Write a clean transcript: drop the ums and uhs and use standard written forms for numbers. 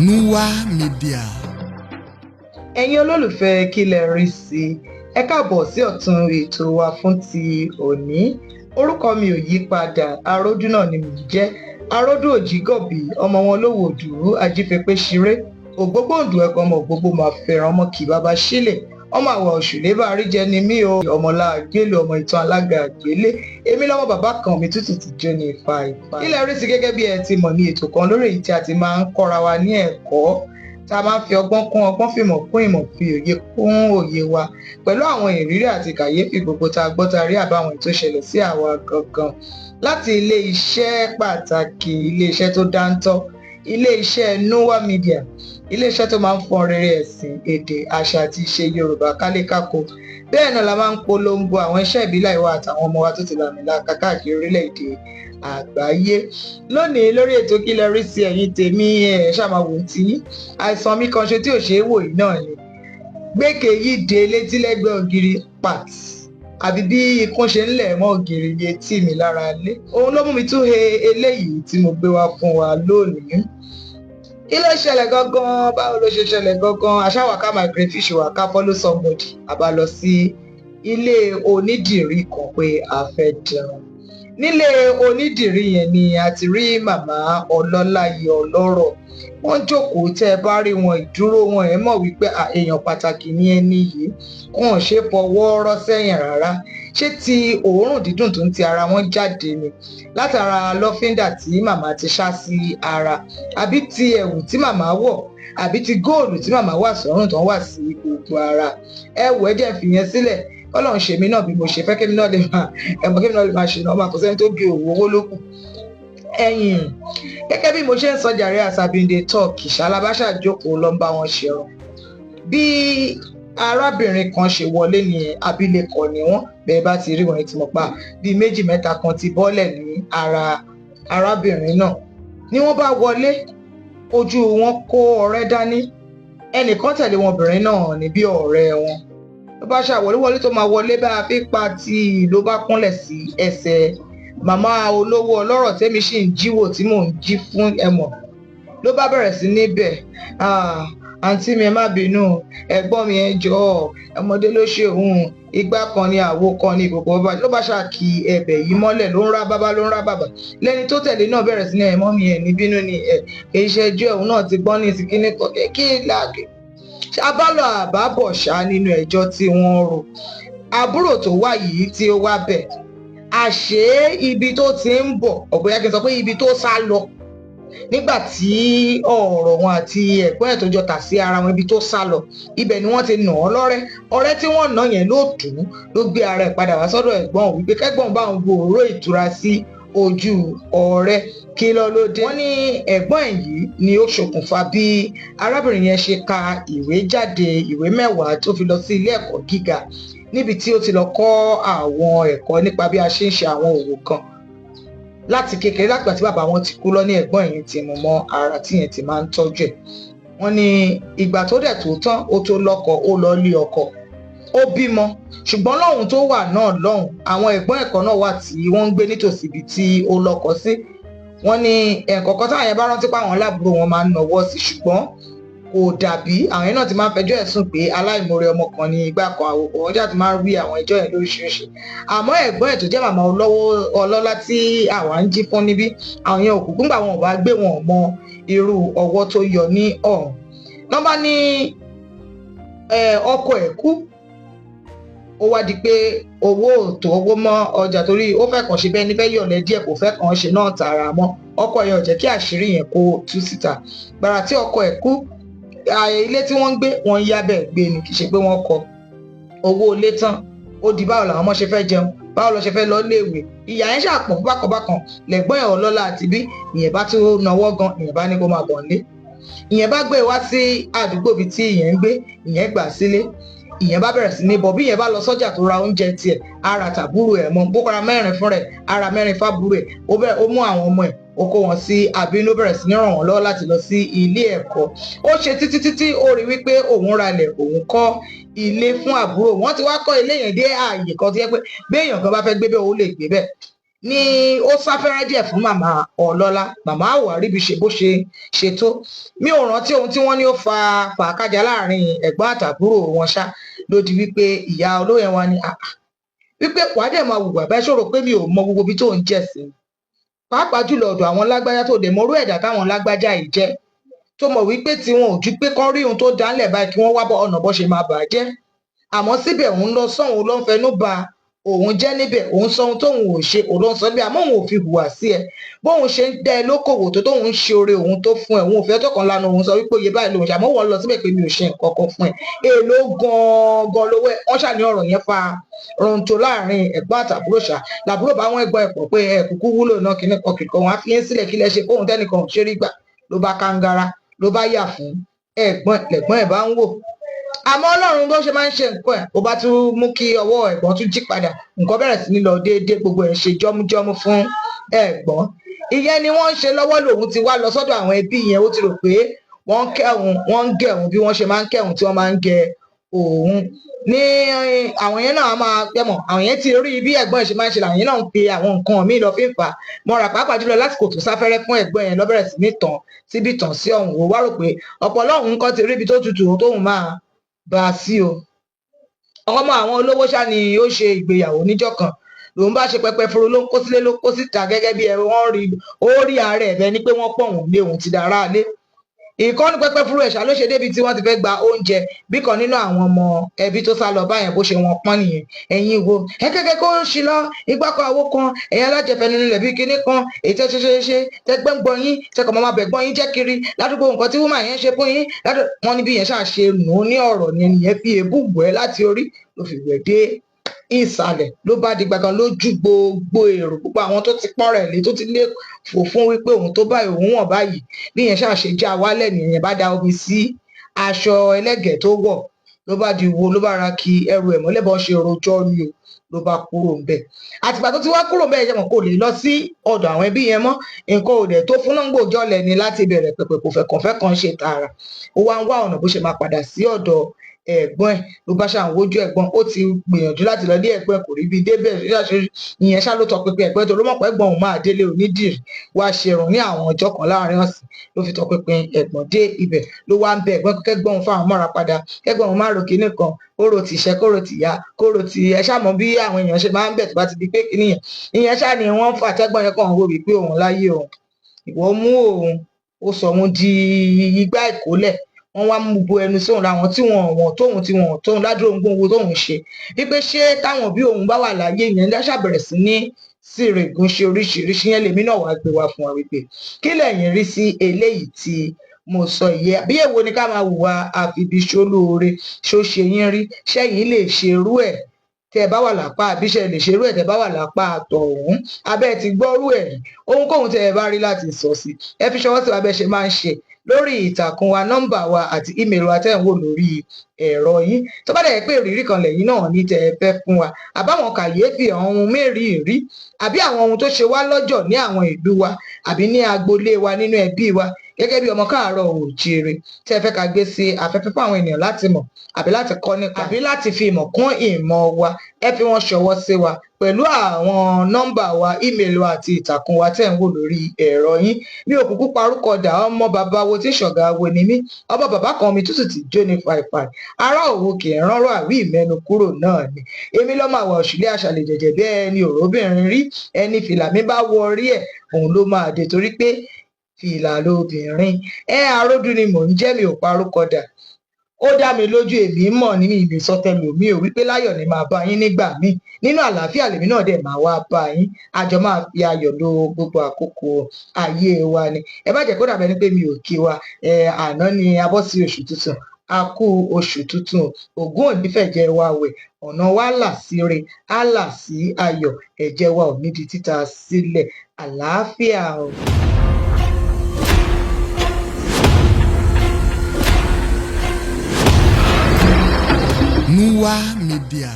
Nuwa Media. Ẹ̀yin olólùfẹ́ Kí lẹ rí sí, ẹ káàbọ̀ sí ọ̀tún ètò wa fún ti òní. Orúkọ mi ò yí padà, Aródú náà ni mò ń jẹ́. Aródú Òjígọ̀bí, ọmọ wọn lówó òdùrú, ajífẹ́pẹ́ ṣiré, ògbógbòǹdù ẹ̀kọ́ ọmọ ògbógbò máa fẹ́ràn ọmọ kì bàbá sílẹ̀. Ọmọ àwọ̀ òṣùlébà àríjẹ ni mí o, ọmọlá àgbélé, ọmọ ìtàn alága àgbélé. Èmi lọ́mọ bàbá kan mi tútù ti jó ní ìfà ìfà. Kí lẹ rí sí gẹ́gẹ́ bí ẹ ti mọ̀ ní ètò kan lórí èyí tí a ti máa ń kọ́ra wa ní ẹ̀kọ́, tá a máa ń fi ọgbọ́n kún ọgbọ́n, fìmọ̀ kún ìmọ̀, fi òye kún òye wa pẹ̀lú àwọn ìrírí àti kàyéfì gbogbo tá a gbọ́ tá a rí àbáwọn tó ṣẹlẹ̀ sí àwa gangan láti ilé iṣẹ́ pàtàkì, ilé iṣẹ́ tó dáńtọ́, ilé iṣẹ́ Nuwa Media, ilé iṣẹ́ tó máa ń fọ́n rere ẹ̀sìn, èdè, àṣà àti ìṣe Yorùbá kálékáko. Bẹ́ẹ̀ náà la máa ń polongo àwọn iṣẹ́ ìbílẹ̀ wa àtàwọn ọmọ wa tó ti làmìlaka káàkiri orílẹ̀-èdè àgbáyé. Lónìí lórí ètò Kí lẹ rí sí, ẹ̀yin tèmi ṣàmáwò tí àìsàn mi kan ṣe tí ò ṣe é wò yìí náà ni gbèkè yìí dé létí lẹ́gbẹ̀ẹ́ ògiri pat, àbí bí ikún ṣe ń lẹ̀ mọ́ ògiri etí mi lára lé. Òun ló mú mi tún he eléyìí tí mo gbé wá fún wa lónìí. Kí ló ṣẹlẹ̀ gangan? Báwo ló ṣe ṣẹlẹ̀ gangan? Àṣàwàká my crayfish wà ká follow somebody, a bá lọ sí ilé onídìrí kan pé a fẹ́ jẹun. Nílé onídìrí yẹn ni a ti rí màmá ọlọ́láyé ọlọ́rọ̀. Wọ́n jókòó, tẹ́ ẹ bá rí wọn ìdúró wọn ẹ mọ̀ wípé èèyàn pàtàkì ni ẹni yìí. Wọn ò ṣe fọwọ́ rọ́ sẹ́yìn rárá. Ṣé ti òórùn dídùn tó ń ti ara wọn jáde ni látara lọ́fíńdà tí màmá ti ṣá sí ara, àbí ti ẹ̀wù tí màmá wọ̀, àbí ti góòlù tí màmá wà sọ́rùn tó ń wà sí gbogbo ara. Ẹ wò, ẹ jẹ́ fìyẹn sílẹ̀. Ọlọ́run ṣèmi náà bí mo ṣe fẹ́, kémi náà lè máa ṣe náà, máa kò sẹ́ni tó bí owó lókù. Ẹ̀yin gẹ́gẹ́ bí mo ṣe ń sọ jàre, àṣàbíǹde tọ́ọ̀kì ṣalábáṣà jókòó ló ń bá wọn ṣe ọ. Bí arábìnrin kan ṣe wọlé ní abilékọ ni wọ́n, bẹ́ẹ̀ bá ti rí wọn ti mọ̀ pa bíi méjì mẹ́ta kan ti bọ́lẹ̀ ní ara arábìnrin náà. Ni wọ́n bá wọlé, ojú wọn kó ọ̀rẹ́ dání. Ẹnìkan tẹ̀lé wọn obìnrin náà ní bí ọ̀rẹ́ wọn. Ló bá ṣàwọlé tó máa wọlé bá a fi pa tí ló bá kúnlẹ̀ sí ẹsẹ̀ màmá olówó ọlọ́rọ̀ tẹ́mi sì ń jíwò tí mò ń jí fún ẹmọ̀. Ló bá bẹ̀rẹ̀ sí níbẹ̀, àǹtí mi ẹ má bínú, ẹ̀gbọ́n mi ẹ jọ̀ọ́, ọmọdé ló ṣe òun, igbá kan ni àwo kan ni ìkòkò bàbá. Ló bá ṣàkí ẹ̀bẹ̀ yìí mọ́lẹ̀, ló ń rá bàbá. Lẹ́ni tó tẹ̀lé náà bẹ̀rẹ̀ sí ní ẹ̀mọ́ mi ẹ̀ ní bínú ni kì í ṣe ẹjọ́ òun náà ti gbọ́n ní ìsìnkíní kọ̀kẹ́ kí làákè. Abálọ̀ àbábọ̀ ṣá nínú ẹjọ́ tí wọ́n rò. Àbúrò tó wá yìí tí ó wá bẹ̀, àṣé ibi tó ti ń bọ̀, ọ̀bọ̀yá kí n sọ pé ibi tó sá lọ nígbà tí ọ̀rọ̀ wọn àti ẹ̀gbọ́n ẹ̀ tó jọ tà sí ara wọn, ibi tó sá lọ ibẹ̀ ni wọ́n ti nà án lọ́rẹ́. Ọ̀rẹ́ tí wọ́n nà yẹn ló dùn ún, ló gbé ara ẹ̀ padà wá sọ́dọ̀ ẹ̀gbọ́n òun wípé kẹ́gbọ́n bá òun gbòòrò ìtura sí ojú ọ̀rẹ́. Kí ló dé? Wọ́n ní ẹ̀gbọ́n ẹ̀ yìí ni ó ṣokùnfà bí arábìnrin yẹn ṣe ka ìwé jáde, ìwé 10 tó fi lọ sí ilé ẹ̀kọ́ gíga, níbi tí ó ti lọ kọ́ àwọn ẹ̀kọ́ nípa bí a ṣe ń ṣe àwọn òwò kan láti kékeré, látìgbà tí bàbá wọn ti kú lọ ní ẹ̀gbọ́n ẹ̀yìn ti mú mọ́ ara tí yẹn ti máa ń tọ́jú ẹ̀. Wọ́n ní ìgbà tó dẹ̀ tó tán, ó tó lọ́kọ, ó lọ lé ọkọ, ó bímọ. Ṣùgbọ́n lọ́hùn tó wà náà lọ́hùn, àwọn ẹ̀gbọ́n ẹ̀kọ́ náà wà tí wọ́n ń gbé nítòsí ibi tí ó lọ́kọ sí. Wọ́n ní ẹ̀kọ̀ọ̀kan táwọn yẹn bá rántí pé àwọn láàbúrò wọn máa ń nawọ́ sí, ṣùgbọ́n kò dàbí àwọn yẹn náà ti máa ń fẹjọ́ ẹ̀sùn pé aláìmoore ọmọ kan ní igbá kan àwòkọ. Wọ́n jà ti máa ń rí àwọn ẹjọ́ yẹn lóríṣiríṣi. Àmọ́ ẹ̀gbọ́n ẹ̀ tó jẹ́ màmá ọlọ́lá tí àwa ń jí fún níbí, àwọn yẹn òkùnkùn gbà wọn ò bá gbé wọn mọ irú ọwọ́ tó yọ ní ọ̀hún. Wọ́n bá ní ọkọ ẹ̀ kú, ó wá di pé owó ò tó owó mọ́ ọjà, torí ó fẹ́ kàn ṣe bẹ́ẹ̀ ní fẹ́ yọ̀lẹ́ díẹ̀, kò fẹ́ kàn ṣe náà tààrà mọ́. Ọkọ ẹ̀ ò jẹ́ kí àṣírí yẹn kó tú síta. Gbàrà tí ọkọ ẹ̀ kú, ilé tí wọ́n ń gbé wọ́n yá bẹ́ẹ̀ gbé ni, kì í ṣe pé wọ́n kọ owó ilé tán. Ó di báwo làwọn ọmọ ṣe fẹ́ jẹun, báwo lọ ṣe fẹ́ lọ léèwé. Ìyá yẹn ṣàpọ̀ bákan lẹ́gbọ́n ẹ̀ ọlọ́lá àti bí ìyẹn bá tún nawọ́ gan, ìyẹn bá ní kó máa bọ̀ nílé. Ìyẹn bá gbé wá sí àdúgbò bíi tí ìyẹn ń gbé, ìyẹn gbà sílé. Ìyẹn bá bẹ̀rẹ̀ sí ní bọ̀, bí ìyẹn bá lọ sọ́jà tó ra oúnjẹ tiẹ̀, ara tàbúrò ẹ̀ mọ́, bó kọ́ra 4 fún rẹ̀, ara 4 fábúrò ẹ̀. Ó mú àwọn ọmọ ẹ̀, ó kó wọn sí abínú, bẹ̀rẹ̀ sí ní ràn wọ́n lọ́wọ́ láti lọ sí ilé ẹ̀kọ́. Ó ṣe títí ó rí wípé òun ralẹ̀, òun kọ́ ilé fún àbúrò. Wọ́n ti wá kọ́ ilé yẹn dé ààyè kan tó yẹ pé béèyàn kan bá fẹ́ gbé bẹ́ẹ̀ ó lè gbé bẹ́ẹ̀. ni ó sáfẹ́rẹ́ díẹ̀ fún màmá ọlọ́lá. Màmá àwárí bí ṣe bó ṣe tó. Mi ò rántí ohun tí wọ́n ní ó fa fàákájà láàrin ẹ̀gbọ́n àtàbúrò wọn ṣá ló di wípé ìyá olóyè wa ni wípé wàá dẹ̀ máa wùwà bẹ́ẹ̀ ṣòro pé mi ò mọ gbogbo ibi tó ń jẹ̀ sí, pàápàá jùlọ ọ̀dọ̀ àwọn lágbájá tó dẹ̀ mọ́rú ẹ̀dá táwọn lágbájá yìí jẹ́, tó mọ̀ wípé tí wọn ò ju pé kán rí ohun tó dánlẹ̀ báyìí kí wọ́n wá bọ̀ ọ̀nà bó ṣe máa bà jẹ́. Àmọ́ síbẹ̀ òun lọ sọ́hun ló ń fẹnu ba òun jẹ́ níbẹ̀, òun sọ ohun tóun ò ṣe òun ló ń sọ bí àmọ́ òun ò fi hùwà sí ẹ. Bóun ṣe ń dá ẹ lókòwò tó tóun ń ṣe oore òun tó fún ẹ, òun ò fẹ́ tọkàn lanu òun sọ wípé iye báyìí lòun ṣe, àmọ́ wọ́n lọ síbẹ̀ pé mi ò ṣe nǹkan kan fún ẹ. Èèló gan-an lówó ẹ. Wọ́n ṣàní ọ̀rọ̀ yẹn fa ronto láàrin ẹ̀gbọ́n àtàbúrò ṣá. Làbúrò bá wọn ẹ̀gbọ́n ẹ̀ pọ̀ pé ẹ kúkú wúlò náà kíní kan kìkan wọn á fi yín sílẹ̀ kí lẹ ṣe fóun tẹ́nìkan ò ṣe rí gbà. Ló bá kangara ló bá yà fún lẹ̀gbọ́n ẹ̀ bá ń wò. Àmọ́ Ọlọ́run bó ṣe máa ń ṣe nǹkan ẹ̀ ó bá tún mú kí ọwọ́ ẹ̀gbọ́n tún jí padà, nǹkan bẹ̀rẹ̀ sí ní lọ déédéé, gbogbo ẹ̀ ṣe jọ́mújọ́mú fún ẹ̀gbọ́n. Ìyẹn ni wọ́n ń ṣe lọ́wọ́ lòun ti wá lọ sọ́dọ̀ àwọn ẹbí yẹn, ó ti rò pé wọ́n ń gẹ̀ òun bí wọ́n ṣe máa ń kẹ̀ òun tí wọ́n máa ń gẹ òun ní àwọn yẹn náà máa pẹ́mọ̀. Àwọn yẹn ti rí bí ẹ̀gbọ́n ẹ̀ ṣe máa ń ṣe, làwọn yẹn náà ń pe àwọn nǹkan míì lọ fi ń fà á mọ́ra, pàápàá jùlọ lásìkò tó sáfẹ́rẹ́ fún ẹ̀gbọ́n yẹn ló bẹ̀rẹ̀ sí ní tàn síbi tàn sí ọ̀hún. Ó wá rò pé ọ̀pọ̀lọ́ òun kan ti rí ibi tó tutù tóun máa bá a sí o. Ọmọ àwọn olówó ṣá ni ó ṣe ìgbéyàwó níjọ́ kan lòun bá ṣe pẹpẹ furu ló ń kó sílé ló kó síta gẹ́gẹ́ bí wọ́n rí ó rí ààrẹ ẹ̀bẹ̀ ni pé wọ́n pọ̀ wọ́n lé òun ti dára lé. Ìkọ́ni pẹpẹ furu ẹ̀ṣà ló ṣe débi tí wọ́n ti fẹ́ gba oúnjẹ bí kan nínú àwọn ọmọ ẹbí tó sá lọ báyẹn bó ṣe wọn pọ́n nìyẹn. Ẹ̀yin wo ẹ kẹ́kẹ́ kó ń ṣe lọ igbá kan àwo kan ẹ̀yin alájẹfẹ́ nínú ilẹ̀ bí kinní kan èyí tẹ́ ṣe tẹ́gbẹ́ ń gbọ́ yín tẹ́kọ̀ máa bẹ̀ gbọ́ yín jẹ́ kiri ládùúgbò nǹkan tí wúmà yẹn ṣe fún yín wọ́n ní bí yẹn ṣáà ṣe nù ú ní ọ̀rọ̀ ni ẹnìyẹn fi èébú wẹ̀ láti orí ló fi wẹ̀ dé ìsàlẹ̀ ló bá di gbàgán lójú gbogbo èrò púpọ̀ àwọn tó ti pọ́n rẹ̀ lé tó ti lé fò fún wípé òun tó báyìí òun wọ̀n báyìí bí yẹn ṣáà ṣe já wálẹ̀ nìyẹn bá da omi sí aṣọ ẹlẹ́gẹ̀ẹ́ tó wọ̀ ló bá di wo ló bá ra kí ẹrù ẹ̀ mọ́lẹ̀ bọ́ ṣe rojọ́ ni o ló bá kúrò ń bẹ̀. Àtìgbà tó ti wá kúrò ń bẹ̀ yẹn kò lè lọ sí ọ̀dọ̀ àwọn ẹbí yẹn mọ́, nǹkan ò dẹ̀ tó fún náà gbòòjọ́ lẹ́ni láti bẹ̀rẹ̀ pẹ̀pẹ̀ kò fẹ́ kàn ṣe tààrà. Ó wá ń wá ọ̀nà bó ṣe máa padà sí ọ̀dọ̀ ẹ̀gbọ́n ẹ̀ ló bá ṣàwójú ẹ̀gbọ́n ó ti gbìyànjú láti lọ dé ẹ̀gbọ́n kò rí bí débẹ̀ ìyẹn ṣá ló tọpinpin ẹ̀gbọ́n tó ló mọ̀ pé ẹ̀gbọ́n òun máa délé onídìrí wá ṣerun ní àwọn ọjọ́ kan láàrin ọ̀sẹ̀ ló fi tọpinpin ẹ̀gbọ́n dé ibẹ̀ ló wá ń bẹ ẹ̀gbọ́n kẹ́gbọ́n òun fáwọn mọ́ra padà kẹ́gbọ́n òun má ro kinní kan kó ro ti ìṣẹ́ kó ro ti ìyá kó ro ti ẹ ṣàmọ́ bí àwọn èèyàn ṣe máa ń bẹ̀ tó bá ti di pé kinní yẹn ìyẹn ṣá ni wọ́n fà tẹ́gbọ́n yẹn kàn wò wípé òun láyé òun ìwọ mú òun ó sọ òun di igbá ìkólẹ̀ wọ́n wá mú bo ẹnu sóhun láwọn tí wọ́n tóhun ládùúgbò ohun gbogbo tóhun ṣe wípé ṣé táwọn bí òun bá wà láyé yẹn láṣà bẹ̀rẹ̀ sí ní sírègùn ṣe oríṣiríṣi yẹn lèmi náà wàá gbé wá fún wa wípé kí lẹ̀yin rí sí eléyìí tí mo sọ yìí àbí èwo ni ká máa hùwà àfibíṣólóore ṣó ṣe yín rí ṣẹ́yìn lè ṣerú ẹ̀ tẹ́ bá wà lápá àbíṣẹ lè ṣerú ẹ̀ tẹ́ bá wà lápá àtọ̀hún abẹ́ ti gbọ́rú ẹ̀ ohunkóhun tẹ́ ẹ bá rí láti sọ sí ẹ fi ṣọwọ́ sí wa bẹ́ẹ̀ ṣe máa ń ṣe lórí ìtàkùn wa nọ́mbà wa àti ímeèlì wa tẹ́ ń wò lórí ẹ̀rọ yín tó bá dẹ̀ pé ìrírí kan lẹ́yìn náà ní tẹ́ ẹ fẹ́ fún wa àbáwọn kàyéfì àwọn ohun mẹ́rìírí àbí àwọn ohun tó ṣe wá lọ́jọ́ ní àwọn ìlú wa àbí ní agboolé wa nínú ẹbí wa gẹ́gẹ́ bí ọmọ káàárọ̀ oòjíire tẹ́ ẹ fẹ́ ká gbé sí afẹ́fẹ́ fún àwọn ènìyàn láti mọ̀ àbí láti kọ́ nípa àbí láti fi ìmọ̀ kún ìmọ̀ wa ẹ fi wọn ṣọwọ́ sí wa pẹ̀lú àwọn nọ́mbà wa ímeèlì wa àti ìtàkùn wa tẹ́ ń wò lórí ẹ̀rọ yín mi ò kúkú parúkọ dà ọmọ bàbá wo tí ṣọ̀gá wo ni mí ọmọ bàbá kan mi tútù ti jó ní fàìfàì ará òwò kì í ránrọ́ àwí ìmẹ́nu kúrò náà ni èmi lọ́mọ àwọ̀ òṣìlẹ̀ àṣàlẹ̀ jẹ̀jẹ̀ bí ẹni òróbìnrin rí ẹni fìlà mi bá wọ orí ẹ̀ òun ló máa dé torí pé fìlà lóbìnrin àròdù ni mò ń jẹ́ mi ò parúkọ dà ó dá mi lójú èmi mọ̀ nínú ìlú sọtẹlẹ mi ò wípé láyọ̀ ni máa bá yín nígbà míì nínú àlàáfíà lèmi náà dẹ̀ máa wá bá yín àjọ máa fi ayọ̀ lo gbogbo àkókò ayé wa ni ẹ bá jẹ́ kó dàbẹ́ ni pé mi ò kí wa àná ni a bọ́ sí oṣù tuntun a kú oṣù tuntun ògún òní fẹ̀jẹ̀ wa wẹ̀ ọ̀nà wa là sí re á là sí ayọ̀ ẹ̀jẹ̀ wa ò ní di títa sílẹ̀ àlàáfíà o. Nuwa Media.